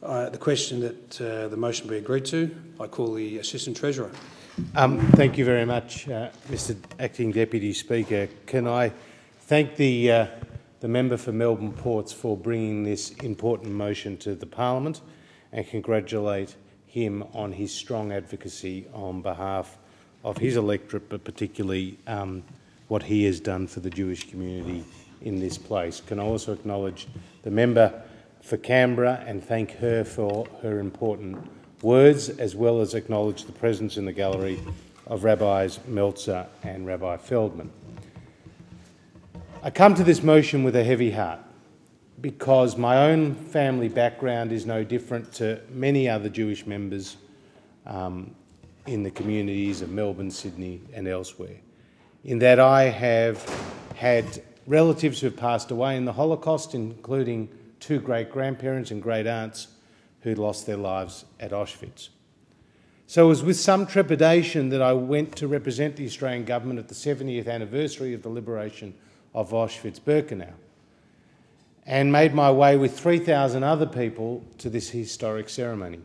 The question that the motion be agreed to, I call the Assistant Treasurer. Thank you very much, Mr Acting Deputy Speaker. Can I thank the member for Melbourne Ports for bringing this important motion to the Parliament and congratulate him on his strong advocacy on behalf of his electorate, but particularly what he has done for the Jewish community in this place. Can I also acknowledge the member for Canberra and thank her for her important words, as well as acknowledge the presence in the gallery of Rabbis Meltzer and Rabbi Feldman. I come to this motion with a heavy heart because my own family background is no different to many other Jewish members in the communities of Melbourne, Sydney and elsewhere, in that I have had relatives who have passed away in the Holocaust, including 2 great-grandparents and great-aunts who lost their lives at Auschwitz. So it was with some trepidation that I went to represent the Australian Government at the 70th anniversary of the liberation of Auschwitz-Birkenau and made my way with 3,000 other people to this historic ceremony.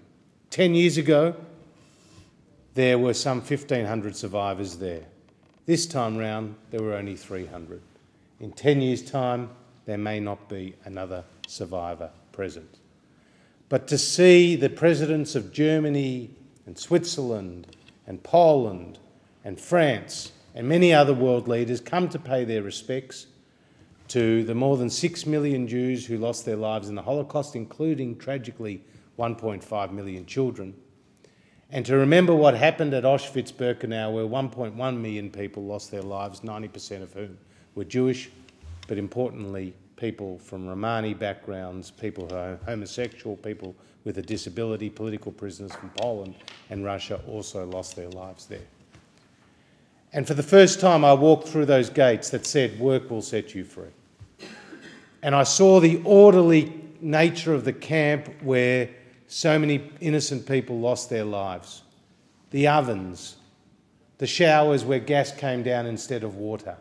10 years ago, there were some 1,500 survivors there. This time round, there were only 300. In 10 years' time, there may not be another survivor present. But to see the presidents of Germany and Switzerland and Poland and France and many other world leaders come to pay their respects to the more than 6 million Jews who lost their lives in the Holocaust, including, tragically, 1.5 million children, and to remember what happened at Auschwitz-Birkenau, where 1.1 million people lost their lives, 90% of whom were Jewish, but importantly, people from Romani backgrounds, people who are homosexual, people with a disability, political prisoners from Poland and Russia also lost their lives there. And for the first time, I walked through those gates that said, "Work will set you free." And I saw the orderly nature of the camp where so many innocent people lost their lives. The ovens, the showers where gas came down instead of water.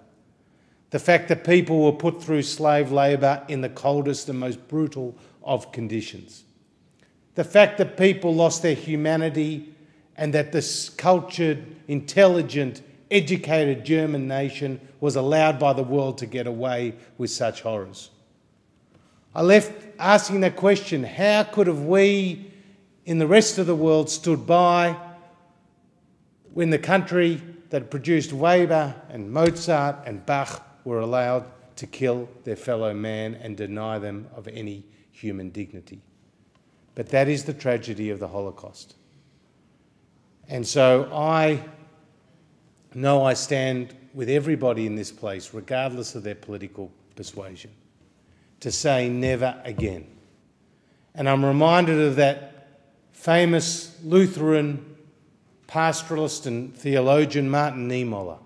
The fact that people were put through slave labour in the coldest and most brutal of conditions. The fact that people lost their humanity and that this cultured, intelligent, educated German nation was allowed by the world to get away with such horrors. I left asking that question, how could have we in the rest of the world stood by when the country that produced Weber and Mozart and Bach were allowed to kill their fellow man and deny them of any human dignity? But that is the tragedy of the Holocaust. And so I know I stand with everybody in this place, regardless of their political persuasion, to say never again. And I'm reminded of that famous Lutheran pastoralist and theologian Martin Niemöller,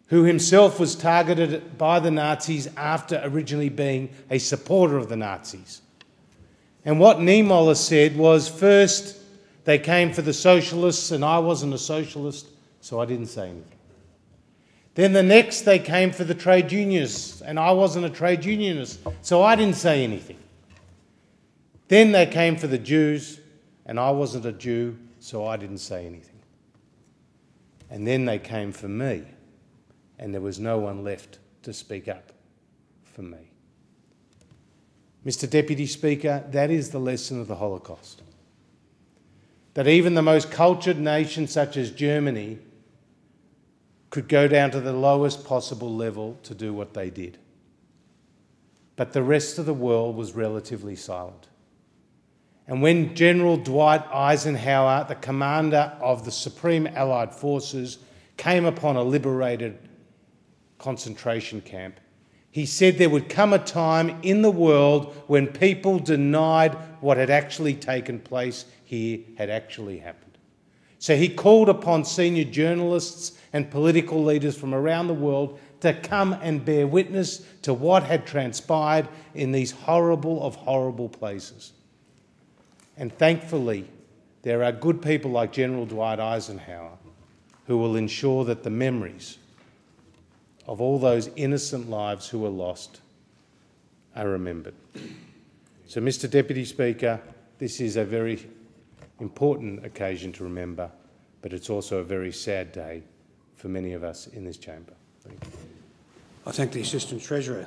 who himself was targeted by the Nazis after originally being a supporter of the Nazis. And what Niemöller said was, first, they came for the socialists and I wasn't a socialist, so I didn't say anything. Then the next, they came for the trade unionists and I wasn't a trade unionist, so I didn't say anything. Then they came for the Jews and I wasn't a Jew, so I didn't say anything. And then they came for me, and there was no one left to speak up for me. Mr. Deputy Speaker, that is the lesson of the Holocaust. That even the most cultured nation such as Germany could go down to the lowest possible level to do what they did. But the rest of the world was relatively silent. And when General Dwight Eisenhower, the commander of the Supreme Allied Forces, came upon a liberated concentration camp, he said there would come a time in the world when people denied what had actually taken place here had actually happened. So he called upon senior journalists and political leaders from around the world to come and bear witness to what had transpired in these horrible of horrible places. And thankfully, there are good people like General Dwight Eisenhower who will ensure that the memories of all those innocent lives who were lost are remembered. So, Mr. Deputy Speaker, this is a very important occasion to remember, but it's also a very sad day for many of us in this chamber. Thank you. I thank the Assistant Treasurer.